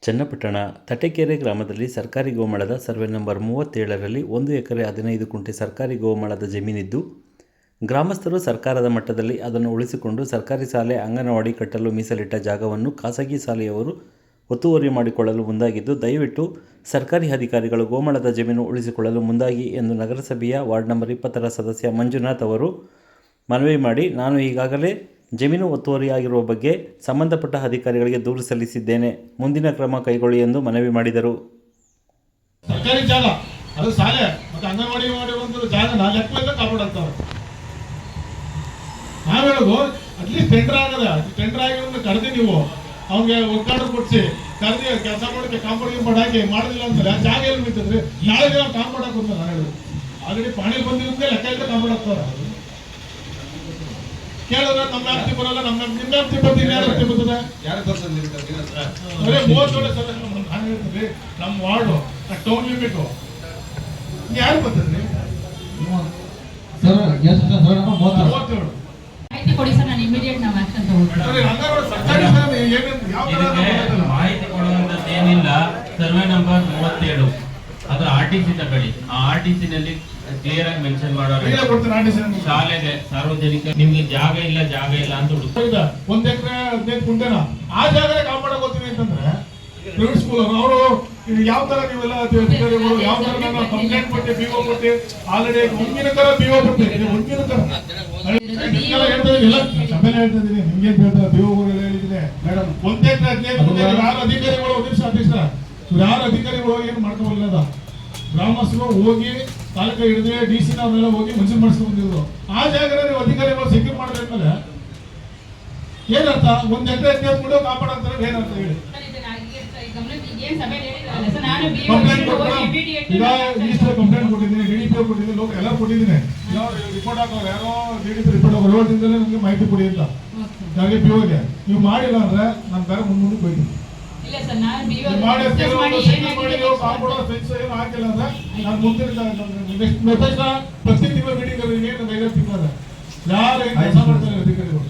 ಚನ್ನಪಟ್ಟಣ ತಟೆಕೆರೆ ಗ್ರಾಮದಲ್ಲಿ ಸರ್ಕಾರಿ ಗೋಮಾಳದ survey number 37ರಲ್ಲಿ 1 ಎಕರೆ 15 ಗುಂಟೆ ಸರ್ಕಾರಿ ಗೋಮಾಳದ ಜಮೀನಿದ್ದು, ಗ್ರಾಮಸ್ಥರು ಸರ್ಕಾರದ ಮಟ್ಟದಲ್ಲಿ ಅದನ್ನು ಉಳಿಸಿಕೊಂಡು ಸರ್ಕಾರಿ ಶಾಲೆ, ಅಂಗನವಾಡಿ ಕಟ್ಟಲು ಮೀಸಲಿಟ್ಟ ಜಾಗವನ್ನು ಖಾಸಗಿ ಶಾಲೆಯವರು ಒತ್ತುವರಿ ಮಾಡಿಕೊಳ್ಳಲು ಮುಂದಾಗಿದ್ದು, ದಯವಿಟ್ಟು ಸರ್ಕಾರಿ ಅಧಿಕಾರಿಗಳು ಗೋಮಾಳದ ಜಮೀನು ಉಳಿಸಿಕೊಳ್ಳಲು ಮುಂದಾಗಿ ಎಂದು ನಗರಸಭೆಯ ವಾರ್ಡ್ ನಂಬರ್ 20ರ ಸದಸ್ಯ ಮಂಜುನಾಥ್ ಅವರು ಮನವಿ ಮಾಡಿ, ನಾನು ಈಗಾಗಲೇ ಜಮೀನು ಒತ್ತುವರಿಯಾಗಿರುವ ಬಗ್ಗೆ ಸಂಬಂಧಪಟ್ಟ ಅಧಿಕಾರಿಗಳಿಗೆ ದೂರು ಸಲ್ಲಿಸಿದ್ದೇನೆ, ಮುಂದಿನ ಕ್ರಮ ಕೈಗೊಳ್ಳಿ ಎಂದು ಮನವಿ ಮಾಡಿದರು. ಸರ್ಕಾರಿ ಜಾಗ ಅದು ಶಾಲೆ ಮತ್ತೆ ಅಂಗನವಾಡಿ ಮಾಡುವಂತ ಜಾಗನ ಲೆಕ್ಕದಿಂದ ಕಾಪಾಡುತ್ತಾರೆ. ನಾವು ಹೇಳೋದು ಅಟ್ಲೀಸ್ಟ್ ಟೆಂಡರ್ ಆಗದ, ಟೆಂಡರ್ ಆಗಿ ಕರೆದಿ ನೀವು ಅವ್ನಿಗೆ ವರ್ಕ್ ಆರ್ಡರ್ ಕೊಡಿಸಿ ಕರೆದಿ ಕೆಲಸ ಮಾಡೋಕ್ಕೆ ಕಾಂಪೌಂಡ್ ಹಾಕಿ ಮಾಡೋದಿಲ್ಲ ಅಂತಾರೆ. ಆ ಜಾಗ ಎಲ್ಲಿ ನಿಂತಿದ್ರೆ ನಾಳೆ ದಿನ ಕಾಂಪೌಂಡ್ ಹಾಕುತ್ತ ನಾನು ಹೇಳೋದು. ಆಲ್ರೆಡಿ ಪಾಣಿ ಬಂದಿರುತ್ತೆ ಲೆಕ್ಕದಿಂದ ಕಾಂಪೌಂಡ್ ಹಾಕ್ತಾರೆ. ಕೇಳಿದ್ರೆ ನಮ್ಮ ವ್ಯಾಪ್ತಿ ಬರೋಲ್ಲ, ನಿಮ್ಮ ವ್ಯಾಪ್ತಿ ಬರ್ತೀನಿ, ಯಾರು ವ್ಯಾಪ್ತಿ ಬರ್ತದೆ? ಅದೇ 37 ಸಲ ನಾನು ಹೇಳ್ತೀನಿ, ನಮ್ಮ ವಾರ್ಡು ಟೌನ್ ಲಿಮಿಟ್ ಯಾರು ಬರ್ತದ್ರಿ? 37 ಮಾಹಿತಿ ಕೊಡಿ ಸರ್, ನಾನು ಇಮಿಡಿಯೇಟ್ ನಾವು ಆಕ್ಷನ್ ತಗೊಳ್ತೀನಿ. ಮಾಹಿತಿ ಕೊಡುವಂತದ್ದು ಏನಿಲ್ಲ. ಸರ್ವೆ ನಂಬರ್ 37 ಅದರ RTC ತಗೊಳ್ಳಿ. ಆ RTC ನಲ್ಲಿ ಕ್ಲಿಯರ್ ಆಗಿ ಮೆನ್ಷನ್ ಮಾಡೋರು ಶಾಲೆಗೆ ಸಾರ್ವಜನಿಕ ನಿಮ್ಗೆ ಜಾಗ ಇಲ್ಲ ಅಂತ ಹುಡುಕಿದ 1 ಎಕರೆ 15 ಗುಂಟೆನ ಆ ಜಾಗದಲ್ಲಿ ಕಾಂಪೌಂಡ್ ಹೋಗ್ತೀನಿ ಅಂತಂದ್ರೆ ಪ್ರೈವೇಟ್ ಸ್ಕೂಲ್ ಅವರು ಯಾವ ತರ ನೀವೆಲ್ಲ ಅಧಿಕಾರಿಗಳು ಯಾವ ತರ ನಾನು ಕಂಪ್ಲೇಂಟ್ ಕೊಟ್ಟೆ, BO ಕೊಟ್ಟೆ, ಆಲ್ರೆಡಿ ಮುಂದಿನ ತರ BO ಕೊಟ್ಟೆ, ಮುಂದಿನ ತರ ಸಭೆಯಲ್ಲಿ ಹೇಳ್ತಾ ಇದ್ದೀನಿ. ನಿಮ್ಗೆ ಹೇಳ್ತಾರೆ BO ಹೇಳಿದ್ದೀನಿ ಮೇಡಮ್. 1 ಎಕರೆ 15 ಗುಂಟೆ ಯಾರು ಅಧಿಕಾರಿಗಳು ಅಧ್ಯಕ್ಷ ಯಾರು ಅಧಿಕಾರಿಗಳು ಏನು ಮಾಡ್ಕೊಳ್ಳದ ಗ್ರಾಮಸ್ಥರು ಹೋಗಿ ತಾಲೂಕ ಹಿಡಿದು DC ನಾವೆಲ್ಲ ಹೋಗಿ ಮಂಜೂರು ಮಾಡಿಸ್ಕೊಂಡು ಬಂದಿದ್ರು. ಆ ಜಾಗದಲ್ಲಿ ನೀವು ಅಧಿಕಾರಿಗಳು ಸೆಕ್ಯೂರ್ ಮಾಡಿದ್ಮೇಲೆ ಏನರ್ಥ? 1 ಎಕರೆ 15 ಗುಂಟೆ ಕಾಪಾಡ ಅಂತಾರೆ, ಏನರ್ಥ ಹೇಳಿ? ಕಂಪ್ಲೇಂಟ್ ಕೊಟ್ಟಿದ್ದೀನಿ, DDPO ಕೊಟ್ಟಿದ್ದೀನಿ, ಲೋಕ ಎಲ್ಲ ಕೊಟ್ಟಿದ್ದೀನಿ. ರಿಪೋರ್ಟ್ ಹಾಕೋರು ಯಾರೋ DDP ರಿಪೋರ್ಟ್ ಹಾಕೋರು 7 ದಿನದಲ್ಲಿ ನಿಮಗೆ ಮಾಹಿತಿ ಕೊಡಿ ಅಂತ ನನಗೆ BOಗೆ. ನೀವು ಮಾಡಿಲ್ಲ ಅಂದ್ರೆ ನಾನು ಬೇರೆ ಮುಂದೆ ಹೋಯ್ತೀನಿ. ಹಾಕಿಲ್ಲ ಅಂದ್ರೆ ನಾನು ಮುಂದಿನ ಪ್ರತಿ ತಿಂಗಳ ಮೀಟಿಂಗ್ ಏನು 5 ತಿಂಗಳ ಯಾರು ಕೆಲಸ ಮಾಡ್ತಾರೆ ಅಧಿಕಾರಿಗಳು